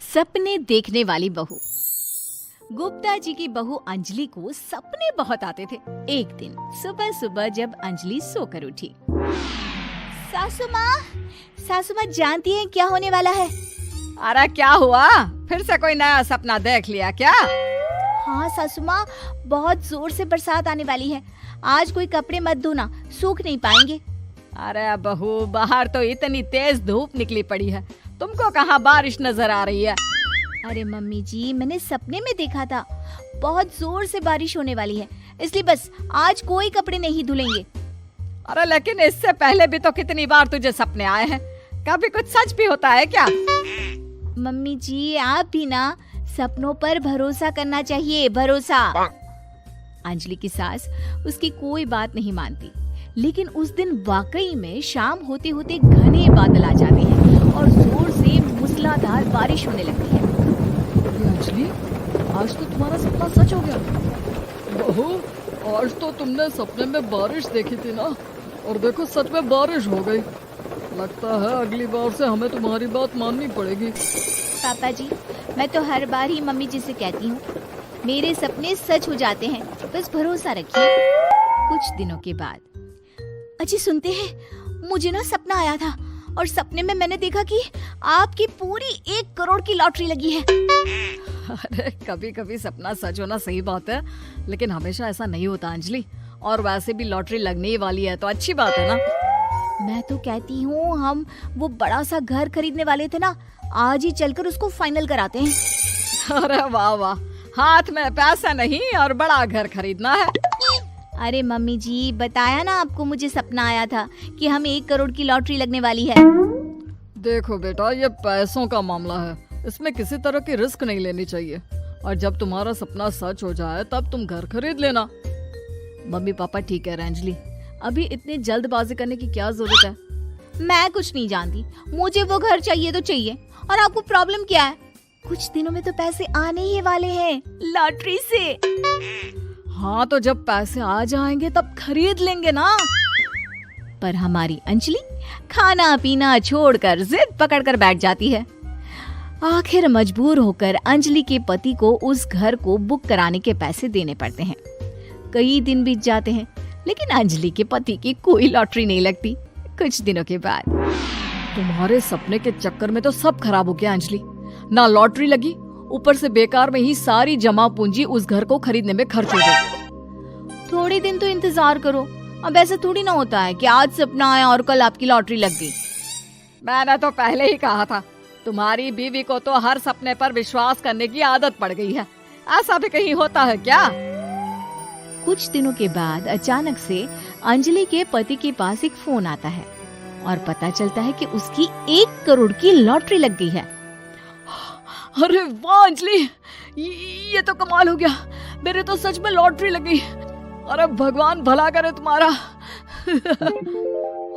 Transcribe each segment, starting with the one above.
सपने देखने वाली बहू। गुप्ता जी की बहू अंजलि को सपने बहुत आते थे। एक दिन सुबह सुबह जब अंजलि सोकर उठी, सासू माँ जानती हैं क्या होने वाला है? अरे क्या हुआ, फिर से कोई नया सपना देख लिया क्या? हाँ सासू माँ, बहुत जोर से बरसात आने वाली है। आज कोई कपड़े मत धोना, सूख नहीं पाएंगे। अरे बहू, बाहर तो इतनी तेज धूप निकली पड़ी है, तुमको कहाँ बारिश नजर आ रही है? अरे मम्मी जी, मैंने सपने में देखा था बहुत जोर से बारिश होने वाली है, इसलिए बस आज कोई कपड़े नहीं धुलेंगे। अरे लेकिन इससे पहले भी तो कितनी बार तुझे सपने आए हैं, कभी कुछ सच भी होता है क्या? मम्मी जी, आप भी ना सपनों पर भरोसा करना चाहिए, भरोसा। अंजलि की सास उसकी कोई बात नहीं मानती, लेकिन उस दिन वाकई में शाम होते होते घने बादल आ जाते हैं और जोर से मूसलाधार बारिश होने लगती है। अंजलि, आज तो तुम्हारा सपना सच हो गया। बहू, आज तो तुमने सपने में बारिश देखी थी ना, और देखो सच में बारिश हो गई। लगता है अगली बार से हमें तुम्हारी बात माननी पड़ेगी। पापा जी, मैं तो हर बार ही मम्मी जी से कहती हूँ, मेरे सपने सच हो जाते हैं, बस भरोसा रखिए। कुछ दिनों के बाद, अजी सुनते हैं, मुझे ना सपना आया था और सपने में मैंने देखा कि आपकी पूरी 1 करोड़ की लॉटरी लगी है। अरे कभी कभी सपना सच होना सही बात है, लेकिन हमेशा ऐसा नहीं होता अंजलि। और वैसे भी लॉटरी लगने ही वाली है तो अच्छी बात है ना। मैं तो कहती हूँ, हम वो बड़ा सा घर खरीदने वाले थे ना, आज ही चलकर उसको फाइनल कराते हैं। अरे वाह वाह, हाथ में पैसा नहीं और बड़ा घर खरीदना है। अरे मम्मी जी, बताया ना आपको, मुझे सपना आया था कि हमें 1 करोड़ की लॉटरी लगने वाली है। देखो बेटा, ये पैसों का मामला है, इसमें किसी तरह की रिस्क नहीं लेनी चाहिए। और जब तुम्हारा सपना सच हो जाए तब तुम घर खरीद लेना। मम्मी पापा ठीक कह रहे हैं अंजलि, अभी इतनी जल्दबाजी करने की क्या जरूरत है? मैं कुछ नहीं जानती, मुझे वो घर चाहिए तो चाहिए। और आपको प्रॉब्लम क्या है? कुछ दिनों में तो पैसे आने ही वाले हैं लॉटरी से। हाँ, तो जब पैसे आ जाएंगे तब खरीद लेंगे ना। पर हमारी अंजलि खाना पीना छोड़कर जिद पकड़कर बैठ जाती है। आखिर मजबूर होकर अंजलि के पति को उस घर को बुक कराने के पैसे देने पड़ते हैं। कई दिन बीत जाते हैं, लेकिन अंजलि के पति की कोई लॉटरी नहीं लगती। कुछ दिनों के बाद, तुम्हारे सपने के चक्कर में तो सब खराब हो गया अंजलि। ना लॉटरी लगी, ऊपर से बेकार में ही सारी जमा पूंजी उस घर को खरीदने में खर्च हो गई। थोड़ी दिन तो इंतजार करो, अब ऐसा थोड़ी ना होता है कि आज सपना आया और कल आपकी लॉटरी लग गई। मैंने तो पहले ही कहा था, तुम्हारी बीवी को तो हर सपने पर विश्वास करने की आदत पड़ गई है। ऐसा भी कहीं होता है क्या? कुछ दिनों के बाद अचानक से अंजलि के पति के पास एक फोन आता है और पता चलता है कि उसकी 1 करोड़ की लॉटरी लग गई है। अरे वाह अंजलि, ये तो कमाल हो गया, मेरे तो सच में लॉटरी लगी। अरे भगवान भला करे तुम्हारा।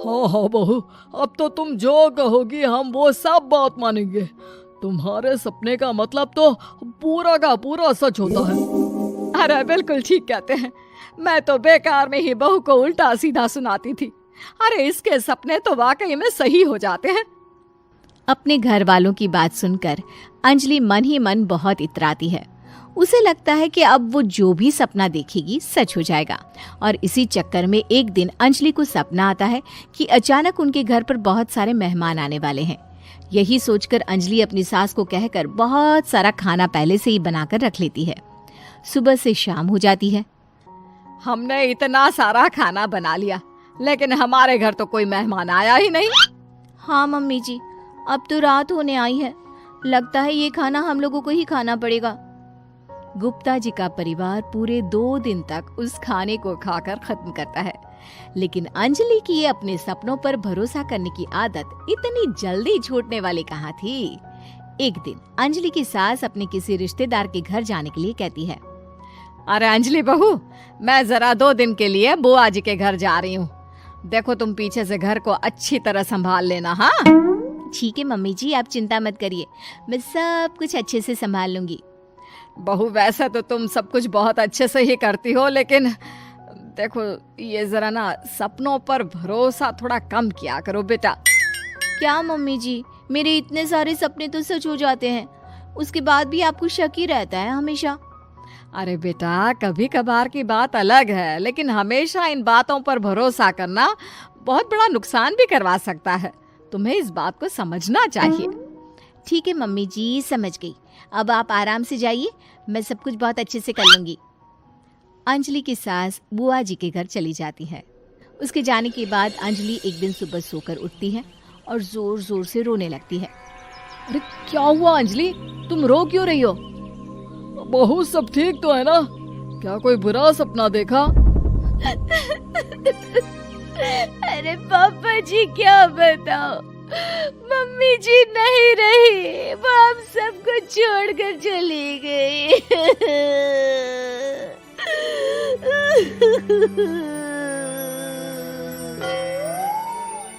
हाँ हाँ बहू, अब तो तुम जो कहोगी हम वो सब बात मानेंगे। तुम्हारे सपने का मतलब तो पूरा का पूरा सच होता है। अरे बिल्कुल ठीक कहते हैं, मैं तो बेकार में ही बहू को उल्टा सीधा सुनाती थी। अरे इसके सपने तो वाकई में सही हो जाते हैं। अपने घर वालों की बात सुनकर अंजलि मन ही मन बहुत इतराती है। उसे लगता है कि अब वो जो भी सपना देखेगी सच हो जाएगा। और इसी चक्कर में एक दिन अंजलि को सपना आता है कि अचानक उनके घर पर बहुत सारे मेहमान आने वाले हैं। यही सोचकर अंजलि अपनी सास को कहकर बहुत सारा खाना पहले से ही बनाकर रख लेती है। सुबह से शाम हो जाती है। हमने इतना सारा खाना बना लिया, लेकिन हमारे घर तो कोई मेहमान आया ही नहीं। हाँ मम्मी जी, अब तो रात होने आई है, लगता है ये खाना हम लोगों को ही खाना पड़ेगा। गुप्ता जी का परिवार पूरे 2 दिन तक उस खाने को खाकर खत्म करता है, लेकिन अंजलि की ये अपने सपनों पर भरोसा करने की आदत इतनी जल्दी छूटने वाली कहाँ थी। एक दिन अंजलि की सास अपने किसी रिश्तेदार के घर जाने के लिए कहती है, अरे अंजलि बहू, मैं जरा 2 दिन के लिए बुआ जी के घर जा रही हूँ। देखो तुम पीछे से घर को अच्छी तरह संभाल लेना। हाँ ठीक है मम्मी जी, आप चिंता मत करिए, मैं सब कुछ अच्छे से संभाल लूंगी। बहू, वैसे तो तुम सब कुछ बहुत अच्छे से ही करती हो, लेकिन देखो ये जरा ना सपनों पर भरोसा थोड़ा कम किया करो बेटा। क्या मम्मी जी, मेरे इतने सारे सपने तो सच हो जाते हैं, उसके बाद भी आपको शक ही रहता है हमेशा। अरे बेटा, कभी कभार की बात अलग है, लेकिन हमेशा इन बातों पर भरोसा करना बहुत बड़ा नुकसान भी करवा सकता है। तुम्हें इस बात को समझना चाहिए। ठीक है मम्मी जी, समझ गई। अब आप आराम से जाइए, मैं सब कुछ बहुत अच्छे से कर लूंगी। अंजलि की सास बुआ जी के घर चली जाती है। उसके जाने के बाद अंजलि एक दिन सुबह सोकर उठती है और जोर जोर से रोने लगती है। अरे क्या हुआ अंजलि, तुम रो क्यों रही हो? बहू सब ठीक तो है ना? क्या कोई बुरा सपना देखा? अरे पापा जी क्या बताओ, मम्मी जी नहीं रही, वो हम सबको छोड़कर चली गई।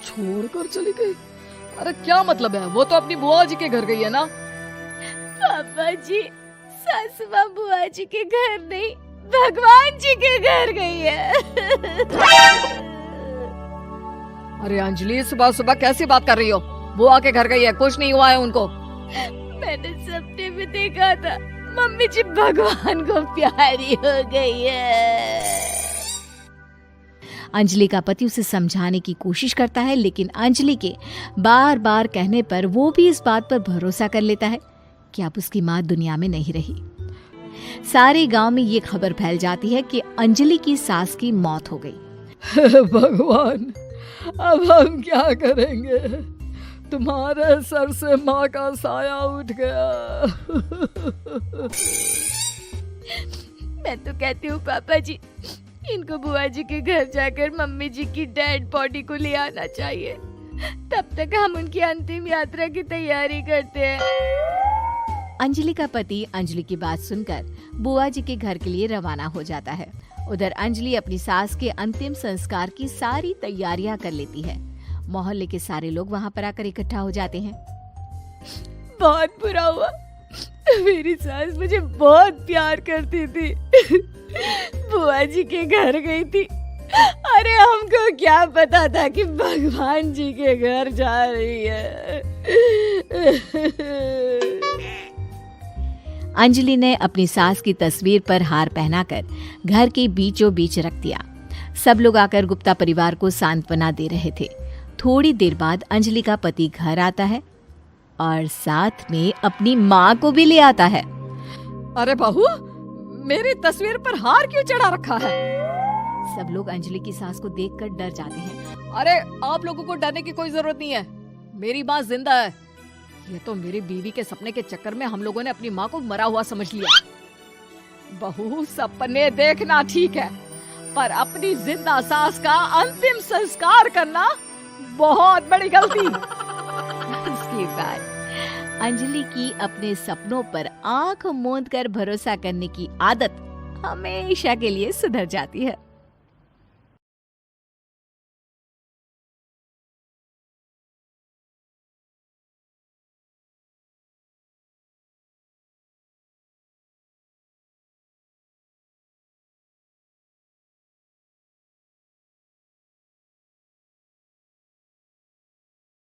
छोड़कर चली गई? अरे क्या मतलब है? वो तो अपनी बुआ जी के घर गई है ना? पापा जी, सासू माँ बुआ जी के घर नहीं, भगवान जी के घर गई है। अरे अंजलि, सुबह सुबह कैसी बात कर रही हो? बुआ के घर गई है, कुछ नहीं हुआ है उनको। मैंने सपने में देखा था, मम्मी जी भगवान को प्यारी हो गई है। अंजलि का पति उसे समझाने की कोशिश करता है, लेकिन अंजलि के बार बार कहने पर वो भी इस बात पर भरोसा कर लेता है कि अब उसकी माँ दुनिया में नहीं रही। सारे गांव में ये खबर फैल जाती है कि अंजलि की सास की मौत हो गई। भगवान, अब हम क्या करेंगे? तुम्हारे सर से माँ का साया उठ गया। मैं तो कहती हूँ पापा जी, इनको बुआ जी के घर जाकर मम्मी जी की डेड बॉडी को ले आना चाहिए, तब तक हम उनकी अंतिम यात्रा की तैयारी करते हैं। अंजलि का पति अंजलि की बात सुनकर बुआ जी के घर के लिए रवाना हो जाता है। उधर अंजलि अपनी सास के अंतिम संस्कार की सारी तैयारियां कर लेती है। मोहल्ले के सारे लोग वहां पर आकर इकट्ठा हो जाते हैं। बहुत बुरा हुआ, मेरी सास मुझे बहुत प्यार करती थी, बुआ जी के घर गई थी। अरे हमको क्या पता था कि भगवान जी के घर जा रही है। अंजलि ने अपनी सास की तस्वीर पर हार पहनाकर घर के बीचों बीच रख दिया। सब लोग आकर गुप्ता परिवार को सांत्वना दे रहे थे। थोड़ी देर बाद अंजलि का पति घर आता है और साथ में अपनी माँ को भी ले आता है। अरे बहू, मेरी तस्वीर पर हार क्यों चढ़ा रखा है? सब लोग अंजलि की सास को देखकर डर जाते हैं। अरे आप लोगों को डरने की कोई जरूरत नहीं है, मेरी माँ जिंदा है। ये तो मेरी बीवी के सपने के चक्कर में हम लोगों ने अपनी माँ को मरा हुआ समझ लिया। बहू, सपने देखना ठीक है, पर अपनी जिंदा सास का अंतिम संस्कार करना बहुत बड़ी गलती। उसके बाद अंजलि की अपने सपनों पर आंख मूंद कर भरोसा करने की आदत हमेशा के लिए सुधर जाती है।